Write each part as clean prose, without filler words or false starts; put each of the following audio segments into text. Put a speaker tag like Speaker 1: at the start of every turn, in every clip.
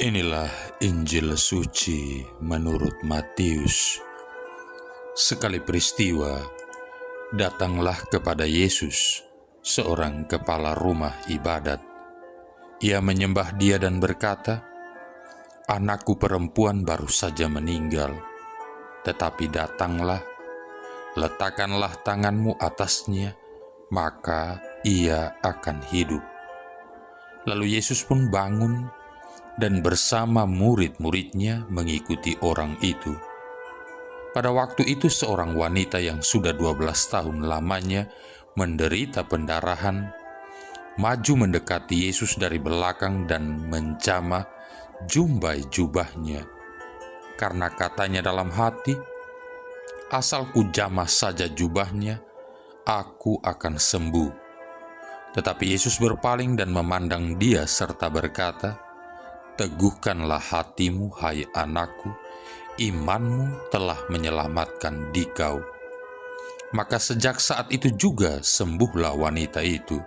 Speaker 1: Inilah Injil suci menurut Matius. Sekali peristiwa, datanglah kepada Yesus seorang kepala rumah ibadat. Ia menyembah Dia dan berkata, "Anakku perempuan baru saja meninggal, tetapi datanglah, letakkanlah tanganmu atasnya, maka ia akan hidup." Lalu Yesus pun bangun dan bersama murid-muridnya mengikuti orang itu. Pada waktu itu seorang wanita yang sudah 12 tahun lamanya menderita pendarahan, maju mendekati Yesus dari belakang dan menjamah jumbai jubahnya. Karena katanya dalam hati, "Asal ku jamah saja jubahnya, aku akan sembuh." Tetapi Yesus berpaling dan memandang dia serta berkata, "Teguhkanlah hatimu, hai anakku, imanmu telah menyelamatkan dikau." Maka sejak saat itu juga sembuhlah wanita itu.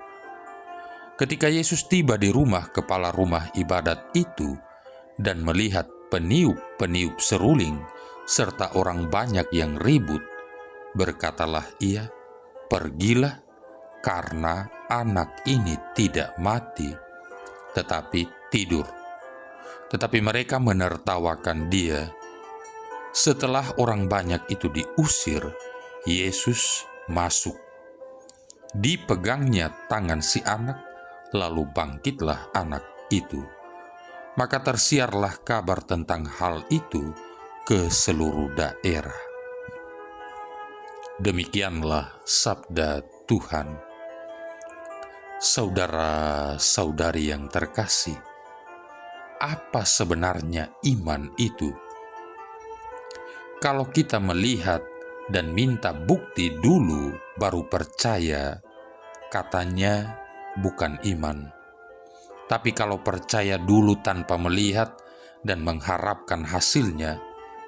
Speaker 1: Ketika Yesus tiba di rumah kepala rumah ibadat itu dan melihat peniup-peniup seruling serta orang banyak yang ribut, berkatalah ia, "Pergilah, karena anak ini tidak mati, tetapi tidur." Tetapi mereka menertawakan dia. Setelah orang banyak itu diusir, Yesus masuk. Dipegangnya tangan si anak, lalu bangkitlah anak itu. Maka tersiarlah kabar tentang hal itu ke seluruh daerah. Demikianlah sabda Tuhan. Saudara-saudari yang terkasih, apa sebenarnya iman itu? Kalau kita melihat dan minta bukti dulu baru percaya, katanya bukan iman. Tapi kalau percaya dulu tanpa melihat dan mengharapkan hasilnya,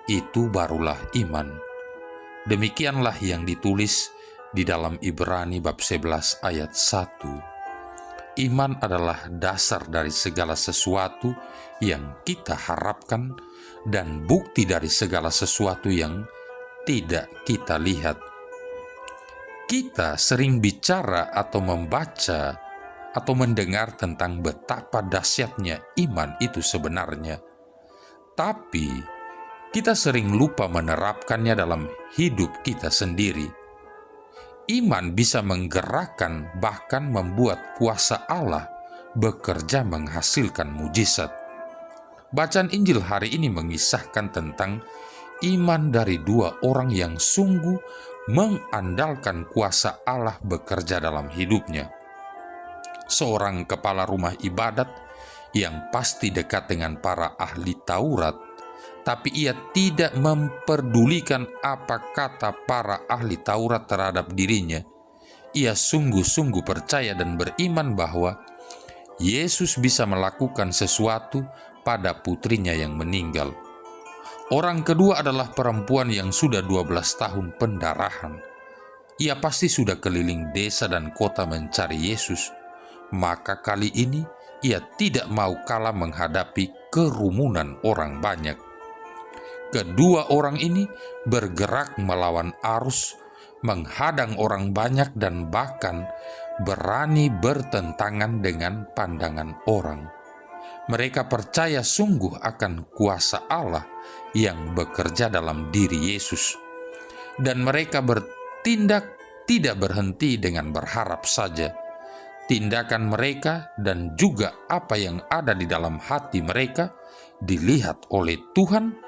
Speaker 1: itu barulah iman. Demikianlah yang ditulis di dalam Ibrani bab 11 ayat 1. Iman adalah dasar dari segala sesuatu yang kita harapkan dan bukti dari segala sesuatu yang tidak kita lihat. Kita sering bicara atau membaca atau mendengar tentang betapa dahsyatnya iman itu sebenarnya. Tapi kita sering lupa menerapkannya dalam hidup kita sendiri. Iman bisa menggerakkan, bahkan membuat kuasa Allah bekerja menghasilkan mujizat. Bacaan Injil hari ini mengisahkan tentang iman dari dua orang yang sungguh mengandalkan kuasa Allah bekerja dalam hidupnya. Seorang kepala rumah ibadat yang pasti dekat dengan para ahli Taurat, tapi ia tidak memperdulikan apa kata para ahli Taurat terhadap dirinya. Ia sungguh-sungguh percaya dan beriman bahwa Yesus bisa melakukan sesuatu pada putrinya yang meninggal. Orang kedua adalah perempuan yang sudah 12 tahun pendarahan. Ia pasti sudah keliling desa dan kota mencari Yesus. Maka kali ini ia tidak mau kalah menghadapi kerumunan orang banyak. Kedua orang ini bergerak melawan arus, menghadang orang banyak dan bahkan berani bertentangan dengan pandangan orang. Mereka percaya sungguh akan kuasa Allah yang bekerja dalam diri Yesus. Dan mereka bertindak tidak berhenti dengan berharap saja. Tindakan mereka dan juga apa yang ada di dalam hati mereka dilihat oleh Tuhan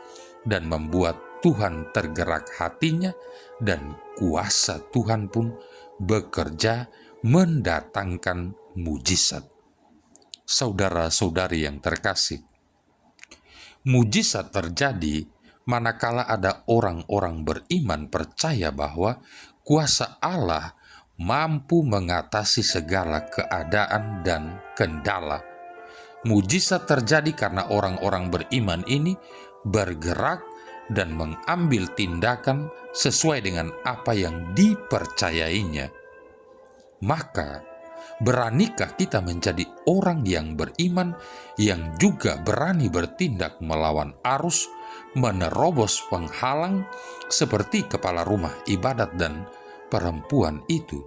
Speaker 1: dan membuat Tuhan tergerak hatinya, dan kuasa Tuhan pun bekerja mendatangkan mujizat. Saudara-saudari yang terkasih, mujizat terjadi manakala ada orang-orang beriman percaya bahwa kuasa Allah mampu mengatasi segala keadaan dan kendala. Mujizat terjadi karena orang-orang beriman ini bergerak dan mengambil tindakan sesuai dengan apa yang dipercayainya. Maka, Beranikah kita menjadi orang yang beriman, yang juga berani bertindak melawan arus, menerobos penghalang seperti kepala rumah ibadat dan perempuan itu?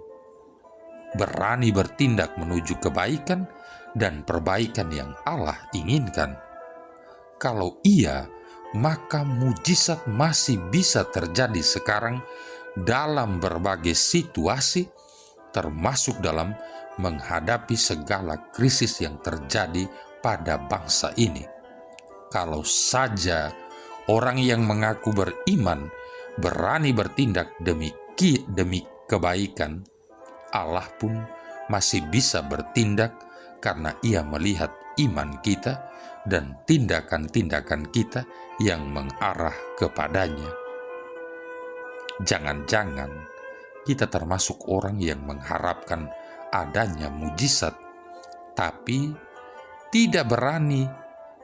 Speaker 1: Berani bertindak menuju kebaikan dan perbaikan yang Allah inginkan. Kalau iya, maka mujizat masih bisa terjadi sekarang dalam berbagai situasi, termasuk dalam menghadapi segala krisis yang terjadi pada bangsa ini. Kalau saja orang yang mengaku beriman berani bertindak demi kebaikan, Allah pun masih bisa bertindak karena Ia melihat iman kita dan tindakan-tindakan kita yang mengarah kepadanya. Jangan-jangan kita termasuk orang yang mengharapkan adanya mujizat, tapi tidak berani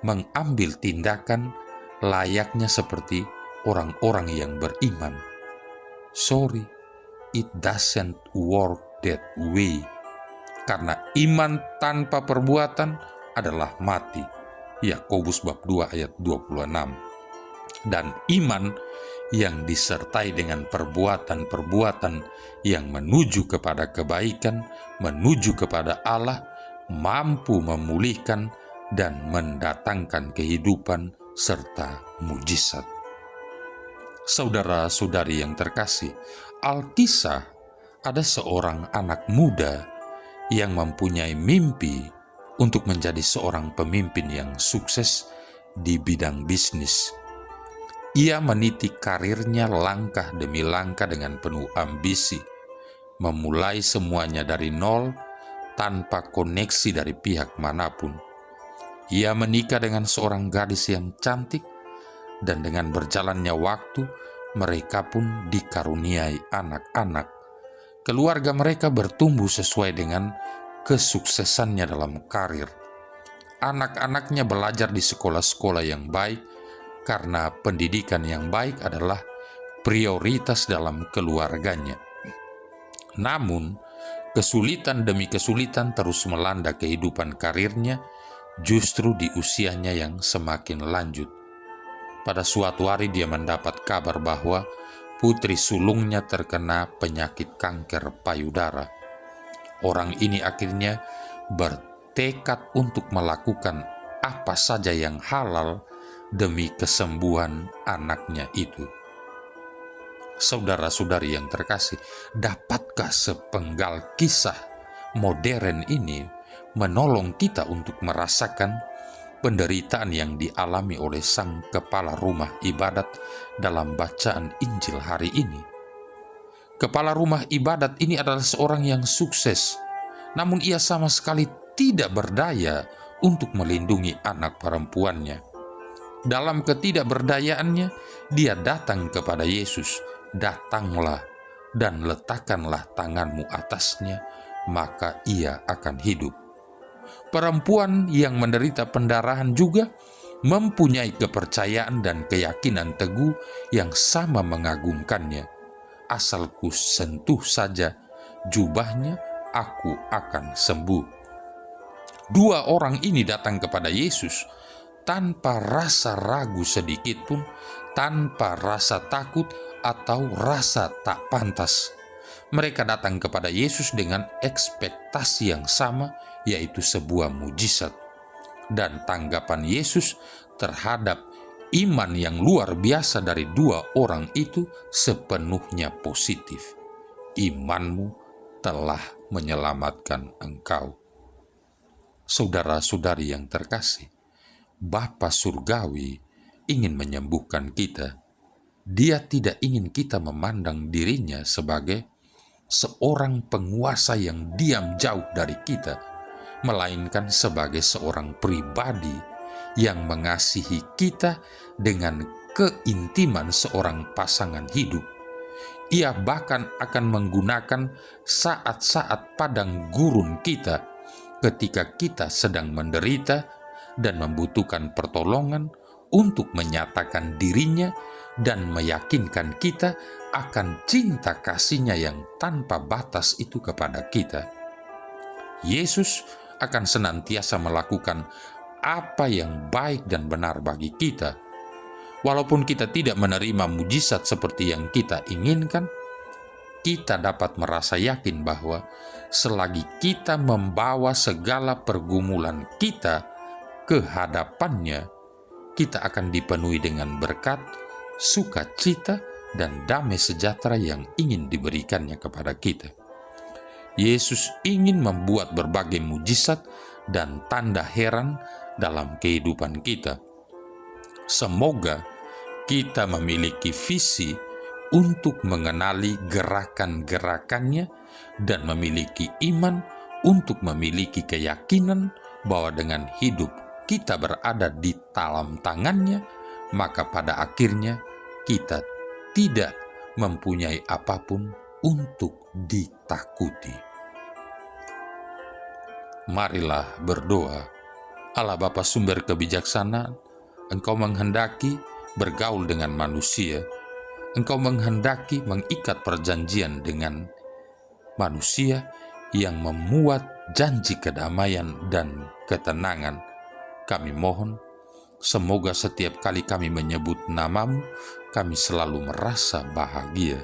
Speaker 1: mengambil tindakan layaknya seperti orang-orang yang beriman. Sorry, it doesn't work that way. Karena iman tanpa perbuatan adalah mati. Yakobus bab 2 ayat 26. Dan iman yang disertai dengan perbuatan-perbuatan yang menuju kepada kebaikan, menuju kepada Allah, mampu memulihkan dan mendatangkan kehidupan serta mujizat. Saudara-saudari yang terkasih, Alkisah ada seorang anak muda yang mempunyai mimpi untuk menjadi seorang pemimpin yang sukses di bidang bisnis. Ia meniti karirnya langkah demi langkah dengan penuh ambisi, memulai semuanya dari nol tanpa koneksi dari pihak manapun. Ia menikah dengan seorang gadis yang cantik, dan dengan berjalannya waktu, mereka pun dikaruniai anak-anak. Keluarga mereka bertumbuh sesuai dengan kesuksesannya dalam karir. Anak-anaknya belajar di sekolah-sekolah yang baik, karena pendidikan yang baik adalah prioritas dalam keluarganya. Namun, kesulitan demi kesulitan terus melanda kehidupan karirnya, justru di usianya yang semakin lanjut. Pada suatu hari dia mendapat kabar bahwa putri sulungnya terkena penyakit kanker payudara. Orang ini akhirnya bertekad untuk melakukan apa saja yang halal demi kesembuhan anaknya itu. Saudara-saudari yang terkasih, dapatkah sepenggal kisah modern ini menolong kita untuk merasakan penderitaan yang dialami oleh sang kepala rumah ibadat dalam bacaan Injil hari ini? Kepala rumah ibadat ini adalah seorang yang sukses, namun ia sama sekali tidak berdaya untuk melindungi anak perempuannya. Dalam ketidakberdayaannya, dia datang kepada Yesus, "Datanglah dan letakkanlah tanganmu atasnya, maka ia akan hidup." Perempuan yang menderita pendarahan juga mempunyai kepercayaan dan keyakinan teguh yang sama mengagumkannya. "Asal ku sentuh saja jubahnya, aku akan sembuh." Dua orang ini datang kepada Yesus tanpa rasa ragu sedikit pun, tanpa rasa takut atau rasa tak pantas. Mereka datang kepada Yesus dengan ekspektasi yang sama, yaitu sebuah mujizat. Dan tanggapan Yesus terhadap iman yang luar biasa dari dua orang itu sepenuhnya positif. "Imanmu telah menyelamatkan engkau." Saudara-saudari yang terkasih, Bapa Surgawi ingin menyembuhkan kita. Dia tidak ingin kita memandang dirinya sebagai seorang penguasa yang diam jauh dari kita, melainkan sebagai seorang pribadi yang mengasihi kita dengan keintiman seorang pasangan hidup. Ia bahkan akan menggunakan saat-saat padang gurun kita ketika kita sedang menderita dan membutuhkan pertolongan untuk menyatakan dirinya dan meyakinkan kita akan cinta kasihnya yang tanpa batas itu kepada kita. Yesus akan senantiasa melakukan apa yang baik dan benar bagi kita. Walaupun kita tidak menerima mujizat seperti yang kita inginkan, kita dapat merasa yakin bahwa selagi kita membawa segala pergumulan kita ke hadapannya, kita akan dipenuhi dengan berkat, sukacita, dan damai sejahtera yang ingin diberikannya kepada kita. Yesus ingin membuat berbagai mujizat dan tanda heran dalam kehidupan kita. Semoga kita memiliki visi untuk mengenali gerakan-gerakannya dan memiliki iman untuk memiliki keyakinan bahwa dengan hidup kita berada di dalam tangannya, maka pada akhirnya kita tidak mempunyai apapun untuk ditakuti. Marilah berdoa. Allah Bapa sumber kebijaksanaan, Engkau menghendaki bergaul dengan manusia. Engkau menghendaki mengikat perjanjian dengan manusia yang memuat janji kedamaian dan ketenangan. Kami mohon, semoga setiap kali kami menyebut nama-Mu, kami selalu merasa bahagia.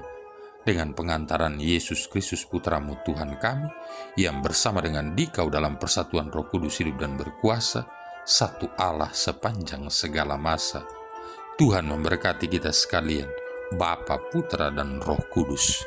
Speaker 1: Dengan pengantaran Yesus Kristus Putra-Mu Tuhan kami, yang bersama dengan Dikau dalam persatuan Roh Kudus hidup dan berkuasa, satu Allah sepanjang segala masa. Tuhan memberkati kita sekalian, Bapa, Putra, dan Roh Kudus.